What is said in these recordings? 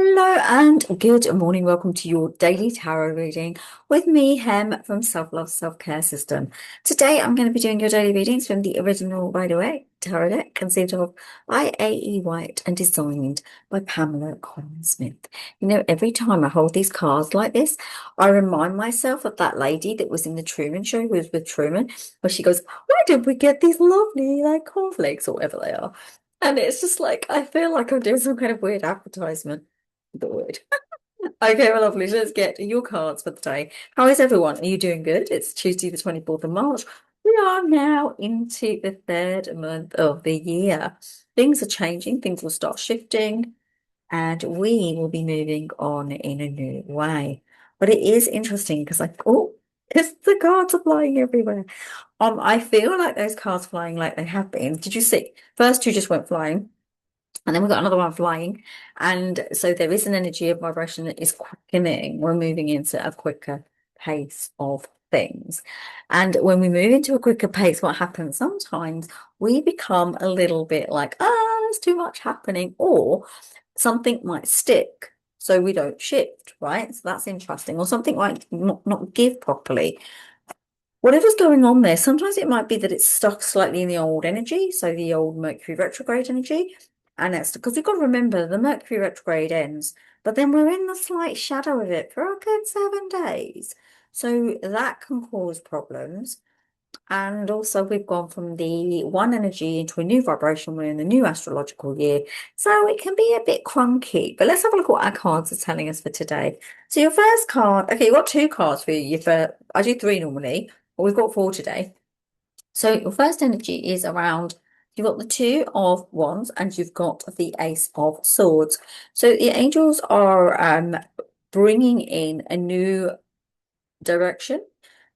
Hello and good morning. Welcome to your daily tarot reading with me, Hem from Self Love Self Care System. Today, I'm going to be doing your daily readings from the original, by the way, tarot deck conceived of by A.E. Waite and designed by Pamela Coleman-Smith. You know, every time I hold these cards like this, I remind myself of that lady that was in the Truman Show, who was with Truman, where she goes, "Where did we get these lovely cornflakes or whatever they are?" And it's just like I feel like I'm doing some kind of weird advertisement. The word. Okay, well, lovely. Let's get your cards for the day. How is everyone? Are you doing good? It's Tuesday, the 24th of March. We are now into the third month of the year. Things are changing, things will start shifting, and we will be moving on in a new way. But it is interesting because because the cards are flying everywhere. I feel like those cards flying like they have been. Did you see? First two just went flying. And then we've got another one flying. And so there is an energy of vibration that is quickening. We're moving into a quicker pace of things. And when we move into a quicker pace, what happens? Sometimes we become a little bit like, there's too much happening, or something might stick. So we don't shift, right? So that's interesting. Or something might not give properly. Whatever's going on there, sometimes it might be that it's stuck slightly in the old energy, so the old Mercury retrograde energy. And that's because we've got to remember the Mercury retrograde ends, but then we're in the slight shadow of it for a good 7 days. So that can cause problems. And also, we've gone from the one energy into a new vibration. We're in the new astrological year. So it can be a bit crunky. But let's have a look at what our cards are telling us for today. So your first card, okay, you've got two cards for you. I do three normally, but we've got four today. So your first energy is around, you've got the Two of Wands and you've got the Ace of Swords. So the angels are bringing in a new direction,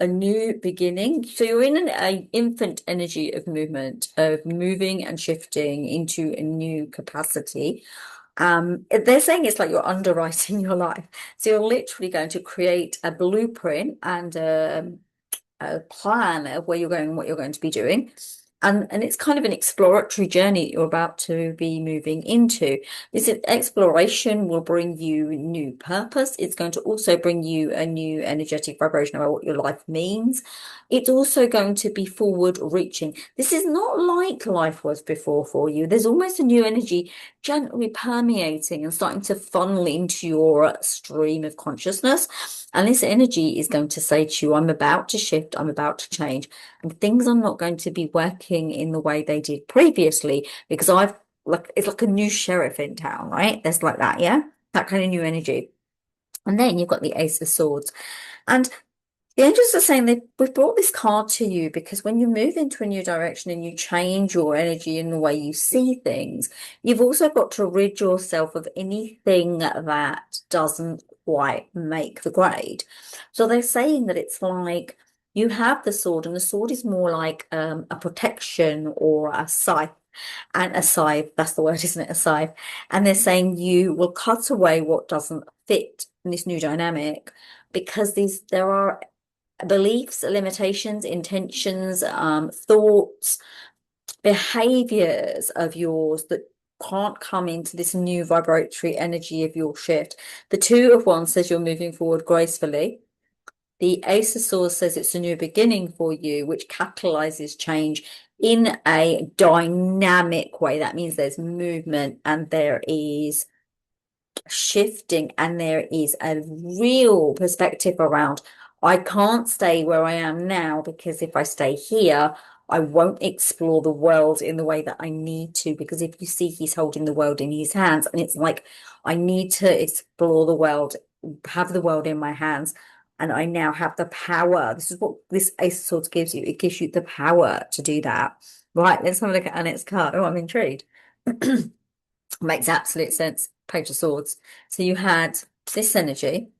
a new beginning. So you're in an infant energy of movement, of moving and shifting into a new capacity. They're saying it's like you're underwriting your life. So you're literally going to create a blueprint and a plan of where you're going, what you're going to be doing. And it's kind of an exploratory journey you're about to be moving into. This exploration will bring you new purpose. It's going to also bring you a new energetic vibration about what your life means. It's also going to be forward reaching. This is not like life was before for you. There's almost a new energy gently permeating and starting to funnel into your stream of consciousness. And this energy is going to say to you, I'm about to shift, I'm about to change, and things are not going to be working in the way they did previously because it's like a new sheriff in town, right? There's like that, yeah? That kind of new energy. And then you've got the Ace of Swords. And the angels are saying we've brought this card to you because when you move into a new direction and you change your energy in the way you see things, you've also got to rid yourself of anything that doesn't quite make the grade. So they're saying that it's like you have the sword, and the sword is more like a protection or a scythe. And a scythe, that's the word, isn't it? A scythe. And they're saying you will cut away what doesn't fit in this new dynamic because there are beliefs, limitations, intentions, thoughts, behaviors of yours that can't come into this new vibratory energy of your shift. The Two of Wands says you're moving forward gracefully. The Ace of Swords says it's a new beginning for you, which catalyzes change in a dynamic way. That means there's movement and there is shifting and there is a real perspective around I can't stay where I am now because if I stay here, I won't explore the world in the way that I need to. Because if you see, he's holding the world in his hands, and it's like I need to explore the world, have the world in my hands, and I now have the power. This is what this Ace of Swords gives you. It gives you the power to do that. Right, let's have a look at Annette's card. Oh, I'm intrigued. Makes absolute sense. Page of Swords. So you had this energy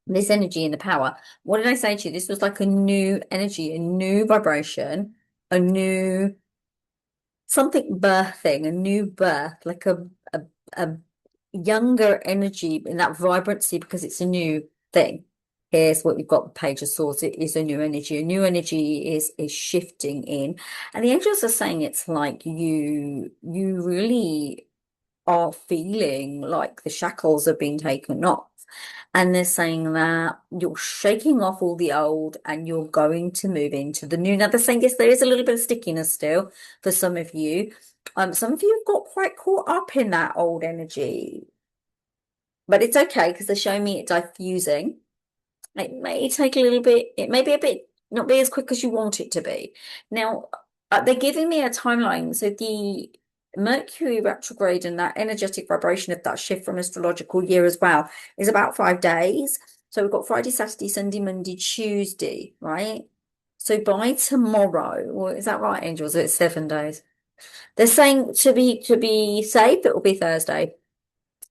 and the power. What did I say to you? This was like a new energy, a new vibration, a new something birthing, a new birth, like a younger energy in that vibrancy because it's a new thing. Here's what you've got, the Page of Swords. It is a new energy. A new energy is shifting in. And the angels are saying it's like you really are feeling like the shackles have been taken off. And they're saying that you're shaking off all the old and you're going to move into the new. Now, they're saying, yes, there is a little bit of stickiness still for some of you. Some of you have got quite caught up in that old energy, but it's okay because they're showing me it diffusing. It may take a little bit, it may be a bit, not be as quick as you want it to be. Now, they're giving me a timeline. So the Mercury retrograde and that energetic vibration of that shift from astrological year as well is about 5 days. So we've got Friday, Saturday, Sunday, Monday, Tuesday, right? So by tomorrow, well, is that right, angels? It's 7 days. They're saying to be safe, it will be Thursday.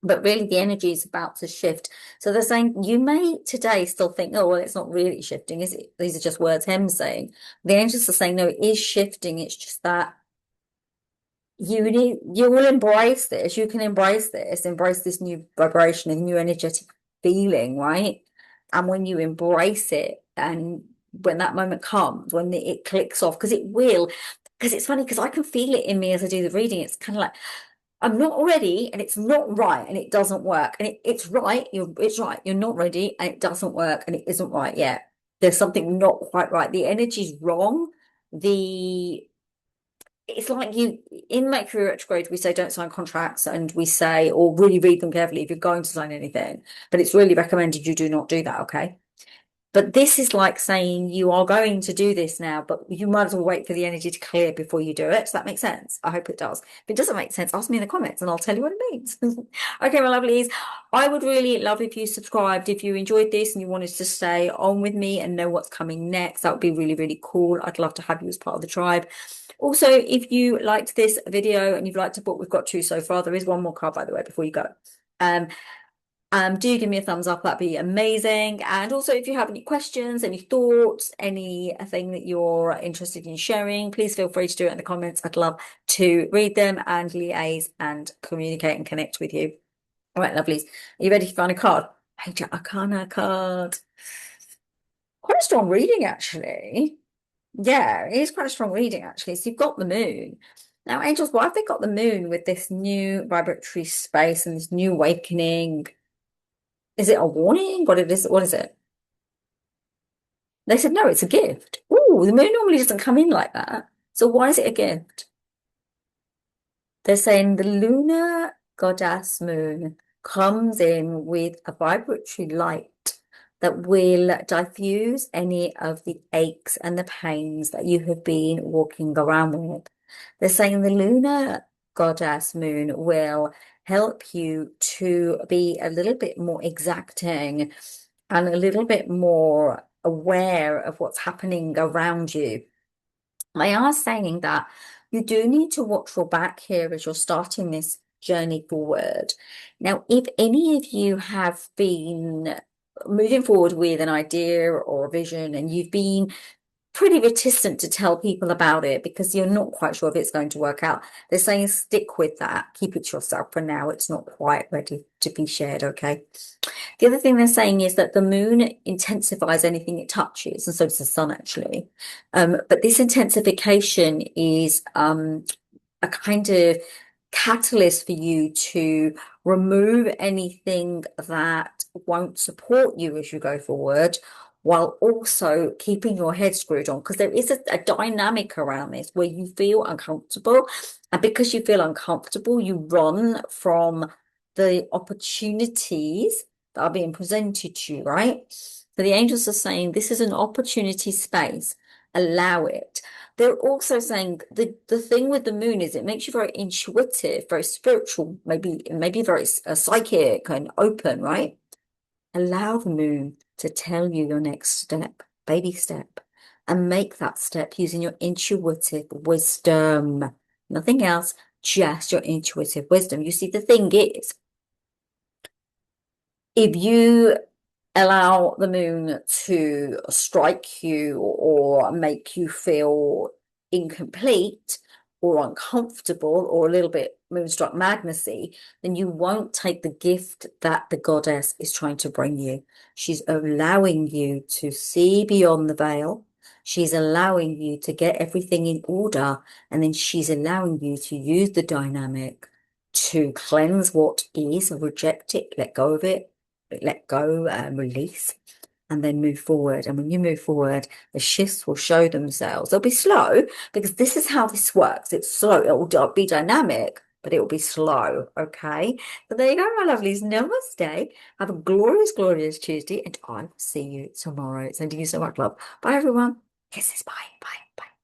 But really, the energy is about to shift. So they're saying you may today still think, oh, well, it's not really shifting, is it? These are just words him saying. The angels are saying, no, it is shifting. It's just that you will embrace this. You can embrace this new vibration and new energetic feeling, right? And when you embrace it, and when that moment comes, when it clicks off, because it will, because it's funny, because I can feel it in me as I do the reading. It's kind of like, I'm not ready and it's not right and it doesn't work. And it's right, it's right, you're not ready and it doesn't work and it isn't right yet. There's something not quite right. The energy's wrong. The It's like you in Mercury retrograde, we say don't sign contracts and we say, or really read them carefully if you're going to sign anything. But it's really recommended you do not do that, okay? But this is like saying you are going to do this now, but you might as well wait for the energy to clear before you do it. Does that make sense? I hope it does. If it doesn't make sense, ask me in the comments and I'll tell you what it means. Okay, my lovelies. I would really love if you subscribed, if you enjoyed this and you wanted to stay on with me and know what's coming next. That would be really, really cool. I'd love to have you as part of the tribe. Also, if you liked this video and you've liked a book, we've got two so far. There is one more card, by the way, before you go. Do give me a thumbs up, that'd be amazing. And also, if you have any questions, any thoughts, anything that you're interested in sharing, please feel free to do it in the comments. I'd love to read them and liaise and communicate and connect with you. All right, lovelies. Are you ready to find a card? Major Arcana card. Quite a strong reading, actually. Yeah, it is quite a strong reading, actually. So you've got the moon. Now, angels, why have they got the moon with this new vibratory space and this new awakening? Is it a warning? What is it? They said, no, it's a gift. Oh, the moon normally doesn't come in like that. So why is it a gift? They're saying the lunar goddess moon comes in with a vibratory light that will diffuse any of the aches and the pains that you have been walking around with. They're saying the lunar goddess moon will help you to be a little bit more exacting and a little bit more aware of what's happening around you. They are saying that you do need to watch your back here as you're starting this journey forward. Now, if any of you have been moving forward with an idea or a vision and you've been pretty reticent to tell people about it because you're not quite sure if it's going to work out, they're saying stick with that. Keep it to yourself for now. It's not quite ready to be shared, okay? The other thing they're saying is that the moon intensifies anything it touches, and so does the sun, actually. But this intensification is a kind of catalyst for you to remove anything that won't support you as you go forward, while also keeping your head screwed on, because there is a dynamic around this where you feel uncomfortable, and because you feel uncomfortable, you run from the opportunities that are being presented to you, right? So the angels are saying this is an opportunity space. Allow it. They're also saying the thing with the moon is it makes you very intuitive, very spiritual, maybe very psychic and open, right? Allow the moon to tell you your next step, baby step, and make that step using your intuitive wisdom. Nothing else, just your intuitive wisdom. You see, the thing is, if you allow the moon to strike you or make you feel incomplete or uncomfortable or a little bit moonstruck madnessy, then you won't take the gift that the goddess is trying to bring you. She's allowing you to see beyond the veil. She's allowing you to get everything in order, and then she's allowing you to use the dynamic to cleanse what is, reject it, let go of it, let go and release, and then move forward. And when you move forward, the shifts will show themselves. They'll be slow because this is how this works. It's slow. It will be dynamic, but it will be slow. Okay. So there you go, my lovelies. Namaste. Have a glorious, glorious Tuesday, and I will see you tomorrow. Sending you so much love. Bye, everyone. Kisses. Bye. Bye. Bye.